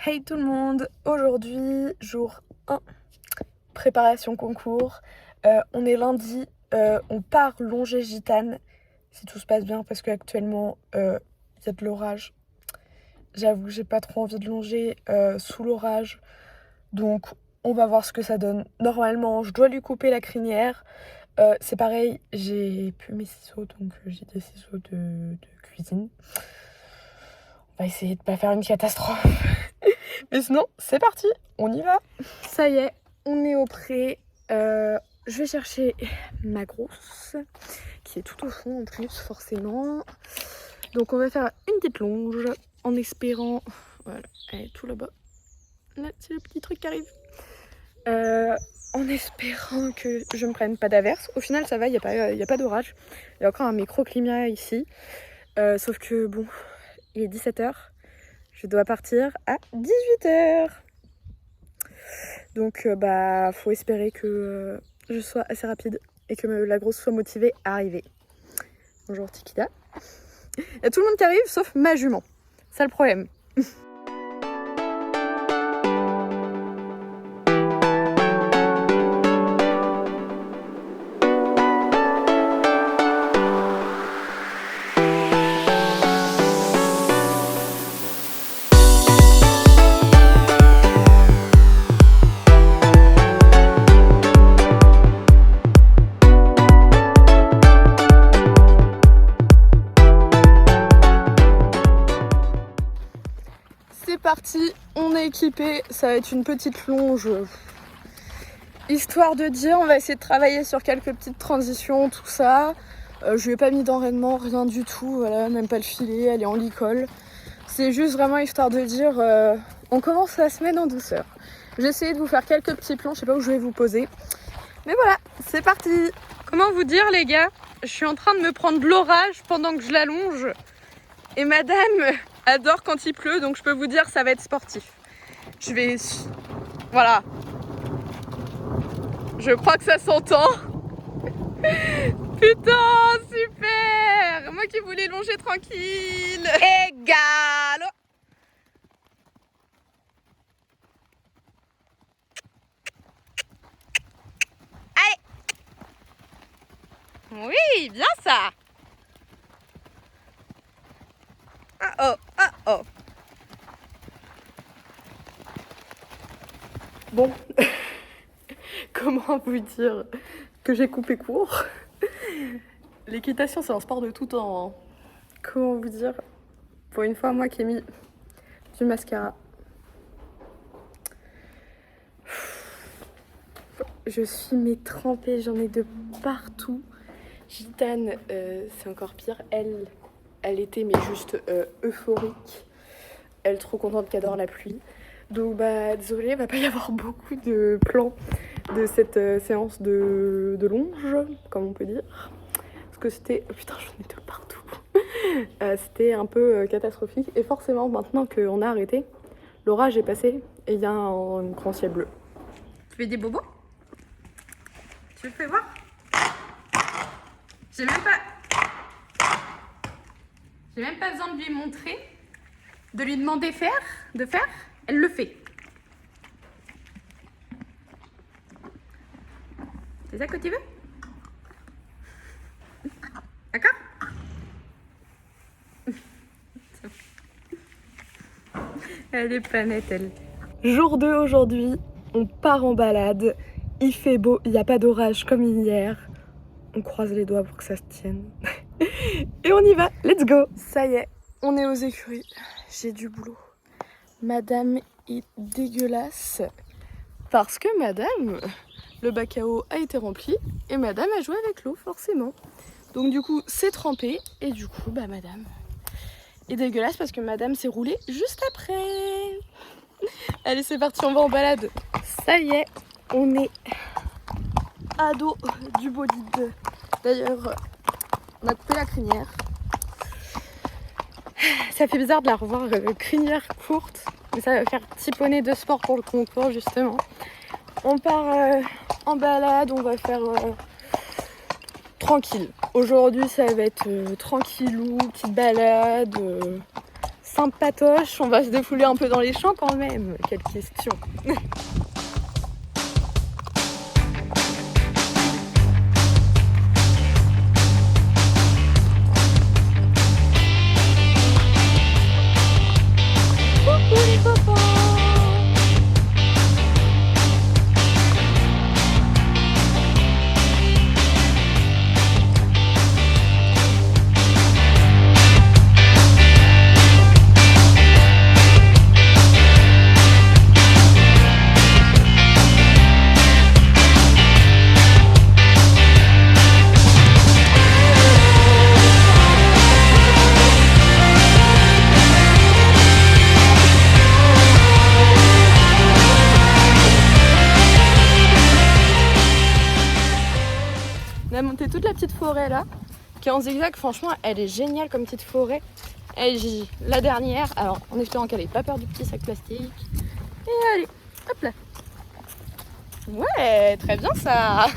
Hey tout le monde, aujourd'hui jour 1, préparation concours, on est lundi, on part longer Gitane, si tout se passe bien parce qu'actuellement il y a de l'orage. J'avoue que j'ai pas trop envie de longer sous l'orage, donc on va voir ce que ça donne. Normalement je dois lui couper la crinière, c'est pareil, j'ai plus mes ciseaux donc j'ai des ciseaux de cuisine. On va essayer de pas faire une catastrophe. Mais sinon, c'est parti, on y va. Ça y est, on est au pré. Je vais chercher ma grosse, qui est tout au fond en plus, forcément. Donc on va faire une petite longe, en espérant... Voilà, elle est tout là-bas. Là, c'est le petit truc qui arrive. En espérant que je me prenne pas d'averse. Au final, ça va, il n'y a pas d'orage. Il y a encore un microclimat ici. Sauf que, bon, il est 17h. Je dois partir à 18h. Donc faut espérer que je sois assez rapide et que la grosse soit motivée à arriver. Bonjour Tikida. Il y a tout le monde qui arrive sauf ma jument. C'est le problème. C'est parti, on est équipé, ça va être une petite longe. Histoire de dire, on va essayer de travailler sur quelques petites transitions, tout ça. Je lui ai pas mis d'enraînement, rien du tout, voilà, même pas le filet, elle est en licol. C'est juste vraiment histoire de dire, on commence la semaine en douceur. J'ai essayé de vous faire quelques petits plans, je sais pas où je vais vous poser. Mais voilà, c'est parti. Comment vous dire les gars, je suis en train de me prendre de l'orage pendant que je l'allonge. Et madame adore quand il pleut, donc je peux vous dire ça va être sportif. Je vais... Voilà. Je crois que ça s'entend. Putain, super. Moi qui voulais longer tranquille. Égal. Allez. Oui, bien ça. Ah oh, ah oh. Bon, comment vous dire que j'ai coupé court? L'équitation, c'est un sport de tout temps. Hein. Comment vous dire? Pour une fois, moi qui ai mis du mascara. Je suis trempée, j'en ai de partout. Gitane, c'est encore pire. Elle était mais juste euphorique. Elle est trop contente qu'elle adore la pluie. Donc désolée, il va pas y avoir beaucoup de plans de cette séance de longe, comme on peut dire. Parce que c'était... Oh putain, j'en ai de partout. C'était un peu catastrophique. Et forcément, maintenant qu'on a arrêté, l'orage est passé et il y a un grand ciel bleu. Tu fais des bobos? Tu le fais voir? J'ai même pas besoin de lui montrer, de lui demander de faire, elle le fait. C'est ça que tu veux? D'accord? Elle est pas nette, elle. Jour 2 aujourd'hui, on part en balade. Il fait beau, il n'y a pas d'orage comme hier. On croise les doigts pour que ça se tienne. Et on y va, let's go. Ça y est, on est aux écuries. J'ai du boulot. Madame est dégueulasse. Parce que madame, le bac à eau a été rempli et madame a joué avec l'eau, forcément. Donc du coup, c'est trempé et du coup, madame est dégueulasse parce que madame s'est roulée juste après. Allez, c'est parti, on va en balade. Ça y est, on est à dos du bolide. D'ailleurs, on a coupé la crinière. Ça fait bizarre de la revoir crinière courte, mais ça va faire petit poney de sport pour le concours justement. On part en balade, on va faire tranquille. Aujourd'hui, ça va être tranquillou, petite balade. sympatoche. On va se défouler un peu dans les champs quand même. Quelle question. Coucou les copains. On a monté toute la petite forêt là, qui est en zigzag. Franchement, elle est géniale comme petite forêt. Et la dernière, alors en espérant qu'elle ait pas peur du petit sac plastique. Et allez, hop là. Ouais, très bien ça.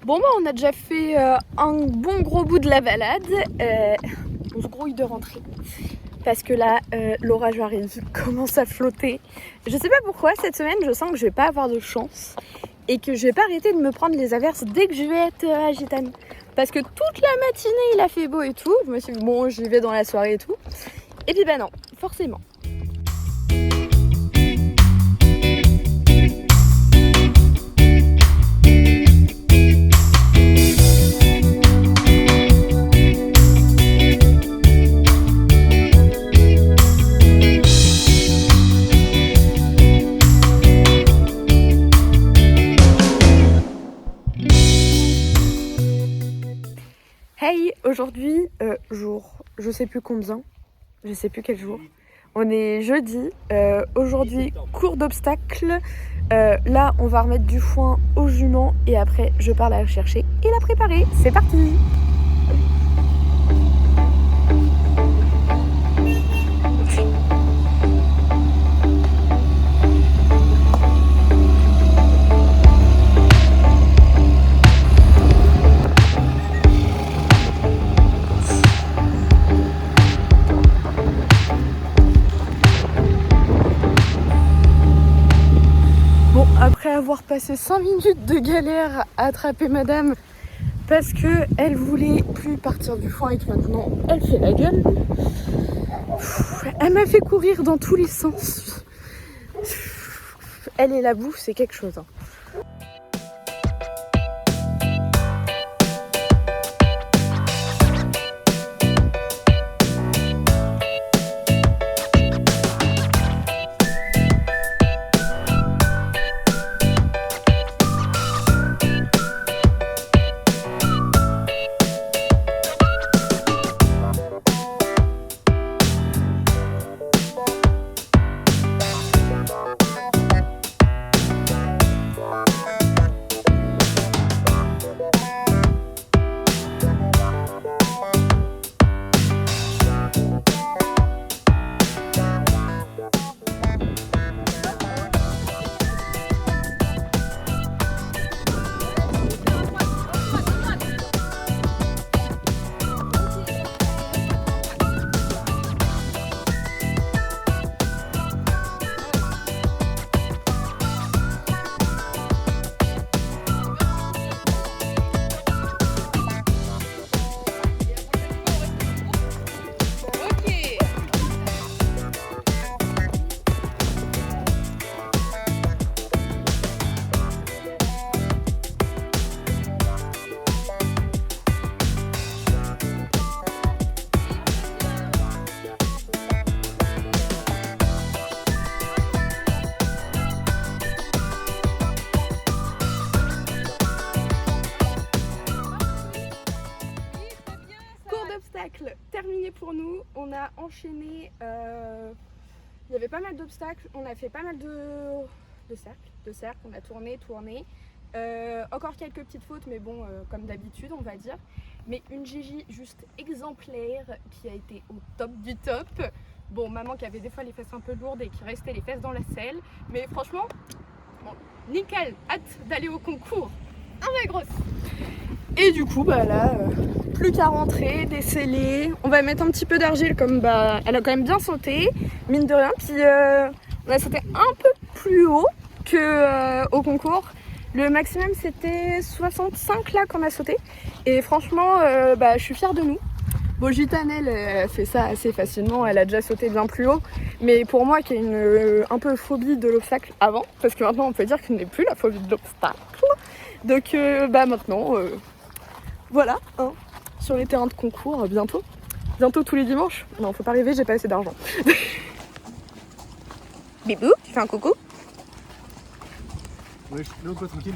Bon bah on a déjà fait un bon gros bout de la balade, on se grouille de rentrer parce que là l'orage arrive, commence à flotter. Je sais pas pourquoi cette semaine je sens que je vais pas avoir de chance et que je vais pas arrêter de me prendre les averses dès que je vais être à Gitane. Parce que toute la matinée il a fait beau et tout, je me suis dit bon j'y vais dans la soirée et tout. Et puis bah non, forcément. Hey, aujourd'hui, jour, je sais plus combien, je sais plus quel jour. On est jeudi, aujourd'hui cours d'obstacles. Là, on va remettre du foin aux juments et après, je pars la chercher et la préparer. C'est parti! Après avoir passé 5 minutes de galère à attraper madame parce qu'elle voulait plus partir du foin et que maintenant elle fait la gueule. Elle m'a fait courir dans tous les sens. Elle et la bouffe, c'est quelque chose. Terminé pour nous, on a enchaîné, il y avait pas mal d'obstacles, on a fait pas mal de cercles, on a tourné, encore quelques petites fautes mais bon comme d'habitude on va dire. mais une Gigi juste exemplaire qui a été au top du top. Bon, maman qui avait des fois les fesses un peu lourdes et qui restait les fesses dans la selle, mais franchement, bon, nickel, hâte d'aller au concours. Ah ouais, grosse. Et du coup, bah là, plus qu'à rentrer, déceler. On va mettre un petit peu d'argile comme bah, elle a quand même bien sauté, mine de rien. Puis on a sauté un peu plus haut que au concours. Le maximum c'était 65 là qu'on a sauté. Et franchement, bah, je suis fière de nous. Bon, Gitane, elle fait ça assez facilement, elle a déjà sauté bien plus haut. Mais pour moi qui ai un peu phobie de l'obstacle avant, parce que maintenant on peut dire que je n'ai plus la phobie de l'obstacle. Donc bah maintenant, voilà, hein, sur les terrains de concours, bientôt tous les dimanches. Non, faut pas rêver, j'ai pas assez d'argent. Bibou, tu fais un coucou? Ouais, je suis tranquille.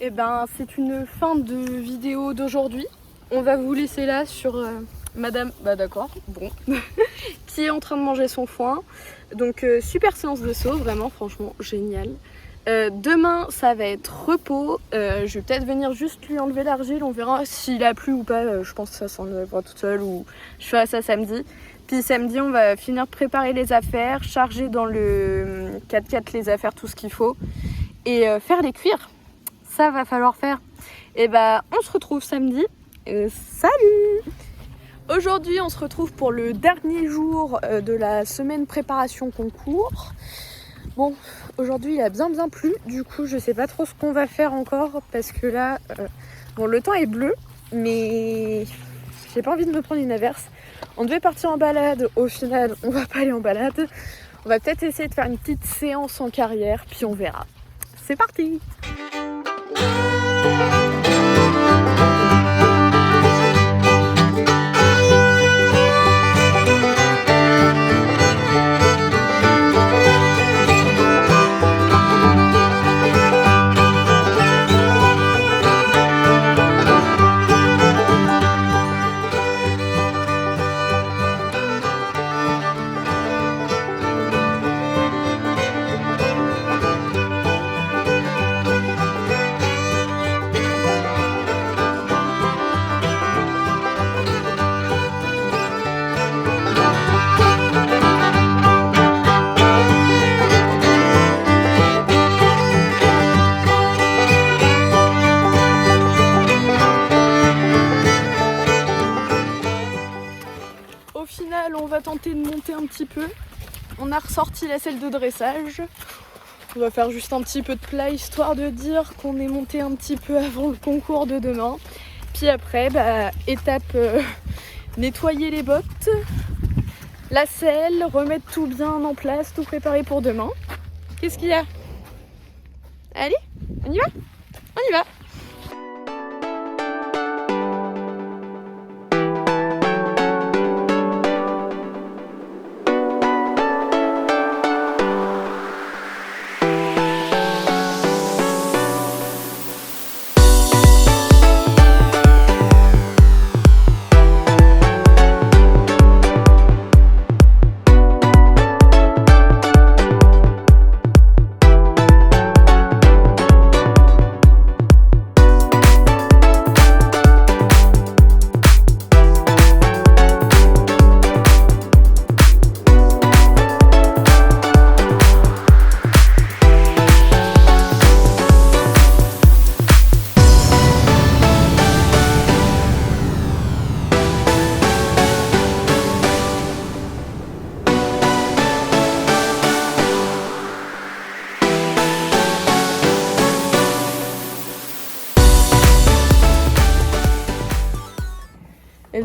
Et ben c'est une fin de vidéo d'aujourd'hui. On va vous laisser là sur madame, bah d'accord, bon, qui est en train de manger son foin. Donc super séance de saut, vraiment franchement génial. Demain ça va être repos, je vais peut-être venir juste lui enlever l'argile, on verra s'il a plu ou pas, je pense que ça s'enlèvera toute seule ou je ferai ça samedi. Puis samedi on va finir de préparer les affaires, charger dans le 4x4 les affaires, tout ce qu'il faut et faire les cuire. Ça va falloir faire. Et bah on se retrouve samedi. Salut! Aujourd'hui on se retrouve pour le dernier jour de la semaine préparation concours. Bon, aujourd'hui il a bien plu, du coup je sais pas trop ce qu'on va faire encore parce que là, bon le temps est bleu, mais j'ai pas envie de me prendre une averse. On devait partir en balade, au final on va pas aller en balade. On va peut-être essayer de faire une petite séance en carrière, puis on verra. C'est parti! Au final, on va tenter de monter un petit peu. On a ressorti la selle de dressage. On va faire juste un petit peu de plat histoire de dire qu'on est monté un petit peu avant le concours de demain. Puis après, bah, étape nettoyer les bottes, la selle, remettre tout bien en place, tout préparer pour demain. Qu'est-ce qu'il y a? Allez, on y va? On y va!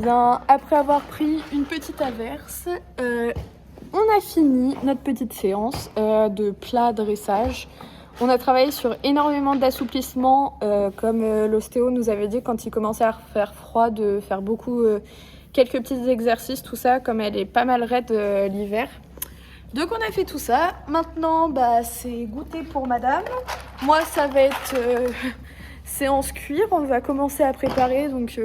bien, après avoir pris une petite averse, on a fini notre petite séance de plat dressage. On a travaillé sur énormément d'assouplissement, comme l'ostéo nous avait dit quand il commençait à faire froid, de faire beaucoup, quelques petits exercices, tout ça, comme elle est pas mal raide l'hiver. Donc on a fait tout ça. Maintenant, c'est goûter pour madame. Moi, ça va être séance cuir. On va commencer à préparer. Donc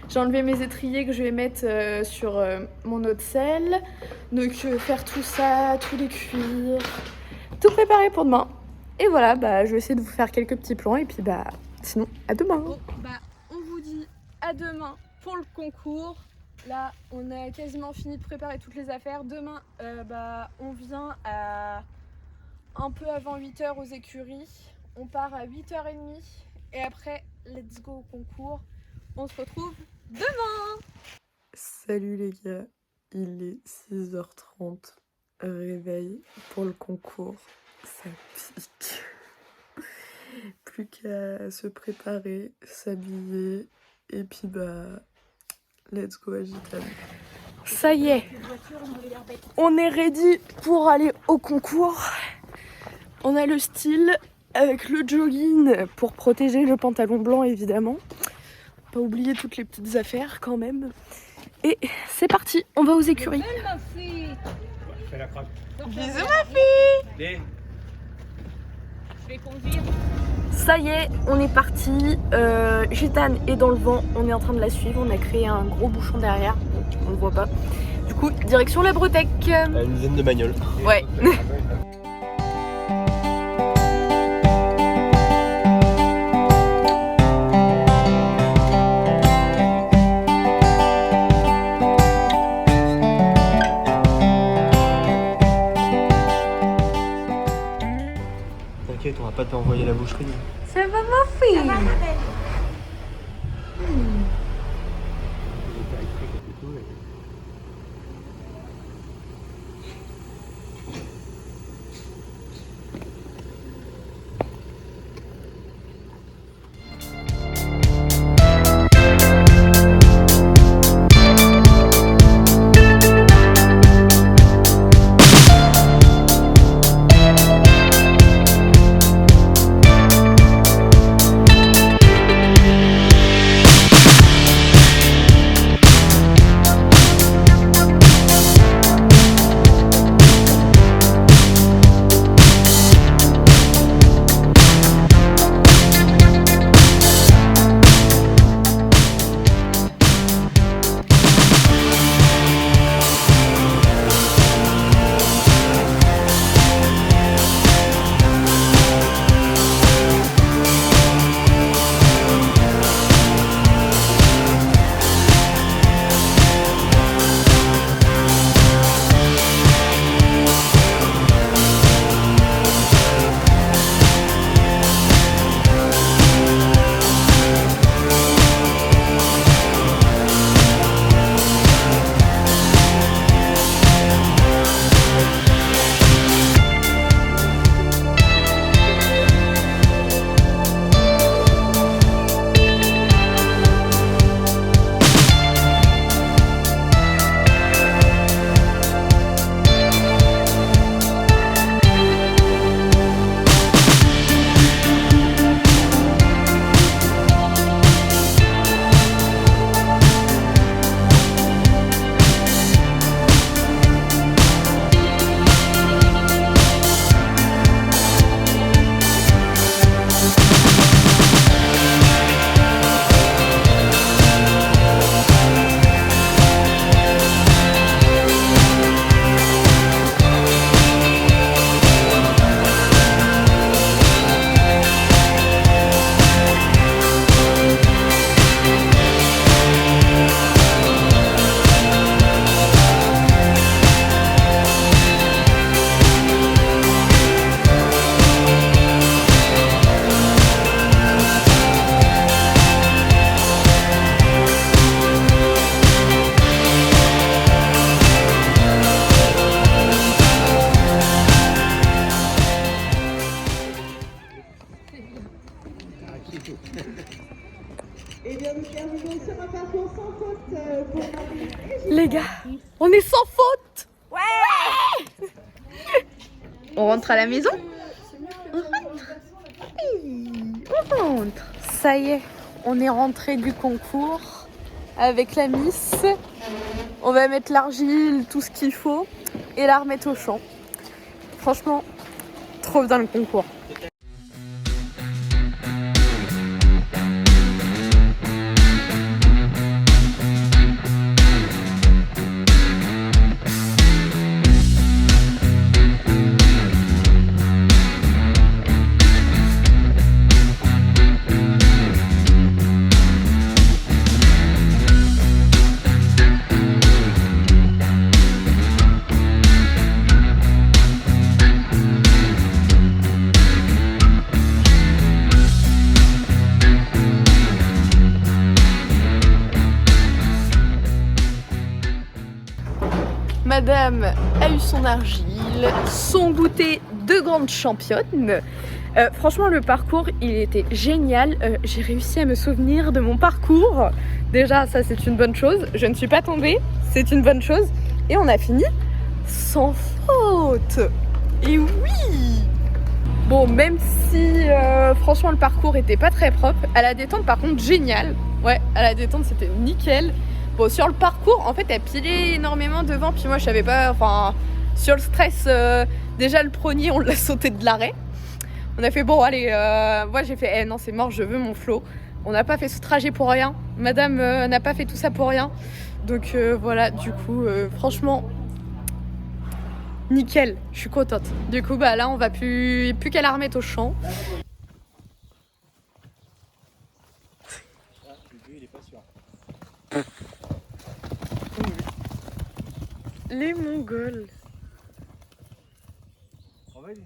j'ai enlevé mes étriers que je vais mettre sur mon eau de sel. Donc faire tout ça, tous les cuirs, tout préparer pour demain. Et voilà, je vais essayer de vous faire quelques petits plans. Et puis sinon, à demain. Bon, on vous dit à demain pour le concours. Là, on a quasiment fini de préparer toutes les affaires. Demain, on vient à un peu avant 8h aux écuries. On part à 8h30. Et après, let's go au concours. On se retrouve demain. Salut les gars, il est 6h30. Réveil pour le concours. Ça pique. Plus qu'à se préparer, s'habiller. Et puis let's go à Gitane. Ça y est, on est ready pour aller au concours. On a le style avec le jogging pour protéger le pantalon blanc évidemment. Pas oublier toutes les petites affaires quand même. Et c'est parti, on va aux écuries. Bisous ma fille. Je vais conduire. Ça y est, on est parti. Gitane est dans le vent, on est en train de la suivre. On a créé un gros bouchon derrière, on le voit pas. Du coup, direction la Bretèque. Une dizaine de bagnoles. Ouais. T'inquiète, on va pas t'envoyer la boucherie. Ça va ma fille? Les gars, on est sans faute. Ouais. On rentre à la maison? On rentre. Oui, on rentre. Ça y est, on est rentré du concours avec la Miss. On va mettre l'argile, tout ce qu'il faut et la remettre au champ. Franchement, trop bien le concours. Madame a eu son argile, son goûter de grande championne. Franchement, le parcours, il était génial. J'ai réussi à me souvenir de mon parcours. Déjà, ça, c'est une bonne chose. Je ne suis pas tombée, c'est une bonne chose. Et on a fini sans faute. Et oui! Bon, même si franchement, le parcours était pas très propre, à la détente, par contre, génial. Ouais, à la détente, c'était nickel. Bon, sur le parcours, en fait, elle pilait énormément devant, puis moi, je savais pas, enfin, sur le stress, déjà le premier, on l'a sauté de l'arrêt. On a fait, bon, allez, moi, j'ai fait, non, c'est mort, je veux mon flow. On n'a pas fait ce trajet pour rien. Madame n'a pas fait tout ça pour rien. Donc, voilà, du coup, franchement, nickel, je suis contente. Du coup, bah là, on va plus qu'à la remettre au champ. Les Mongols.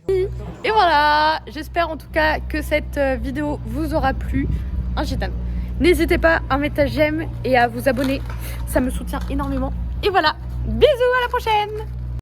Et voilà, j'espère en tout cas que cette vidéo vous aura plu. Un gitane. N'hésitez pas à mettre un j'aime et à vous abonner, ça me soutient énormément. Et voilà, bisous, à la prochaine.